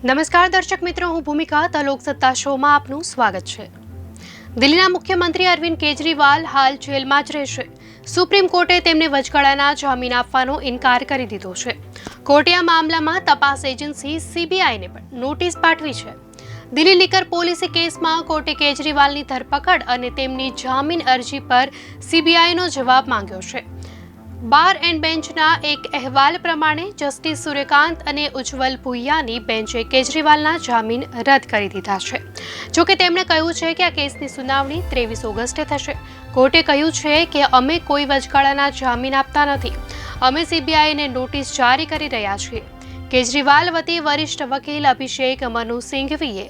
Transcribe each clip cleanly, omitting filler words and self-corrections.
નમસ્કાર દર્શક મિત્રો, હું ભૂમિકા તલોક સત્તા શોમાં આપનું સ્વાગત છે। દિલ્હીના મુખ્યમંત્રી અરવિંદ કેજરીવાલ હાલ જેલમાં જ રહેશે। સુપ્રીમ કોર્ટે તેમને વચગાળાના જામીન આપવાનો ઇનકાર કરી દીધો છે। કોર્ટે આ મામલામાં તપાસ એજન્સી સીબીઆઈને પણ નોટિસ પાઠવી છે। દિલ્હી લીકર પોલિસી કેસમાં કોર્ટે કેજરીવાલની ધરપકડ અને તેમની જામીન અરજી પર સીબીઆઈનો જવાબ માંગ્યો છે। બાર એન્ડ બેન્ચના એક અહેવાલ પ્રમાણે જસ્ટિસ સૂર્યકાંત અને ઉજ્જવલ ભુઇયાની બેન્ચે કેજરીવાલના જામીન રદ કરી દીધા છે। જોકે તેમણે કહ્યું છે કે આ કેસની સુનાવણી 23 ઓગસ્ટે થશે। કોર્ટે કહ્યું છે કે અમે કોઈ વચગાળાના જામીન આપતા નથી, અમે સીબીઆઈને નોટિસ જારી કરી રહ્યા છીએ। કેજરીવાલ વતી વરિષ્ઠ વકીલ અભિષેક મનુ સિંઘવીએ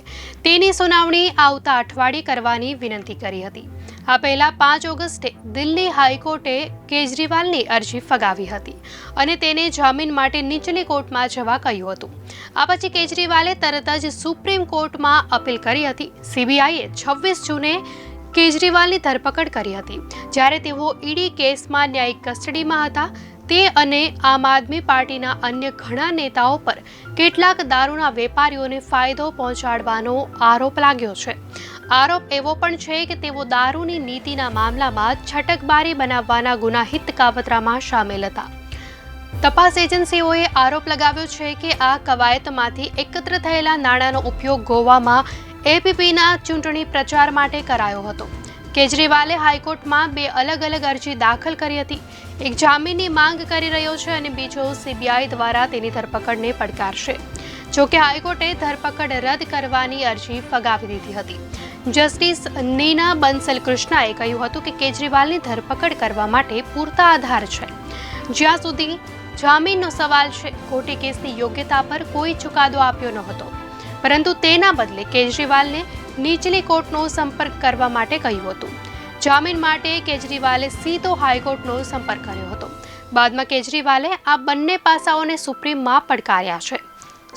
તેની સુનાવણી આવતા અઠવાડિયે કરવાની વિનંતી કરી હતી। આ પહેલા 5 ઓગસ્ટે દિલ્હી હાઈકોર્ટે કેજરીવાલની અરજી ફગાવી હતી અને તેને જામીન માટે નીચલી કોર્ટમાં જવા કહ્યું હતું। આ પછી કેજરીવાલે તરત જ સુપ્રીમ કોર્ટમાં અપીલ કરી હતી। સીબીઆઈએ 26 જૂને કેજરીવાલની ધરપકડ કરી હતી, જ્યારે તેઓ ઈડી કેસમાં ન્યાયિક કસ્ટડીમાં હતા। તે અને આમ આદમી પાર્ટીના અન્ય ઘણા નેતાઓ પર કેટલાક દારૂના વેપારીઓને ફાયદો પહોંચાડવાનો આરોપ લાગ્યો છે। આરોપ એવો પણ છે કે તેઓ દારૂની નીતિના મામલામાં છટકબારી બનાવવાના ગુનાહિત કાવતરામાં સામેલ હતા। તપાસ એજન્સીઓએ આરોપ લગાવ્યો છે કે આ કવાયતમાંથી એકત્ર થયેલા નાણાંનો ઉપયોગ ગોવામાં એપીપીના ચૂંટણી પ્રચાર માટે કરાયો હતો। કેજરીવાલે હાઈકોર્ટમાં 2 અલગ અલગ અરજી દાખલ કરી હતી। એક જામીનની માંગ કરી રહ્યો છે અને બીજો સીબીઆઈ દ્વારા તેની ધરપકડને પડકારશે। જોકે હાઈકોર્ટે ધરપકડ રદ કરવાની અરજી ફગાવી દીધી હતી। જસ્ટિસ નીના બંસલ કૃષ્ણાએ કહ્યું હતું કે કેજરીવાલની ધરપકડ કરવા માટે પૂરતા આધાર છે। જ્યાં સુધી જામીનનો સવાલ છે, કોર્ટે કેસની યોગ્યતા પર કોઈ ચુકાદો આપ્યો ન હતો, પરંતુ તેના બદલે કેજરીવાલને નીચલી કોર્ટનો સંપર્ક કરવા માટે કહ્યું હતું। જામીન માટે કેજરીવાલે સીધો હાઈકોર્ટનો સંપર્ક કર્યો હતો। બાદમાં કેજરીવાલે આ બંને પાસાઓને સુપ્રીમમાં પડકાર્યા છે।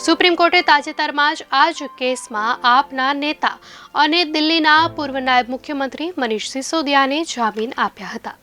સુપ્રીમ કોર્ટે તાજેતરમાં જ આ જ કેસમાં આપના નેતા અને દિલ્હીના પૂર્વ નાયબ મુખ્યમંત્રી મનીષ સિસોદિયાને જામીન આપ્યા હતા।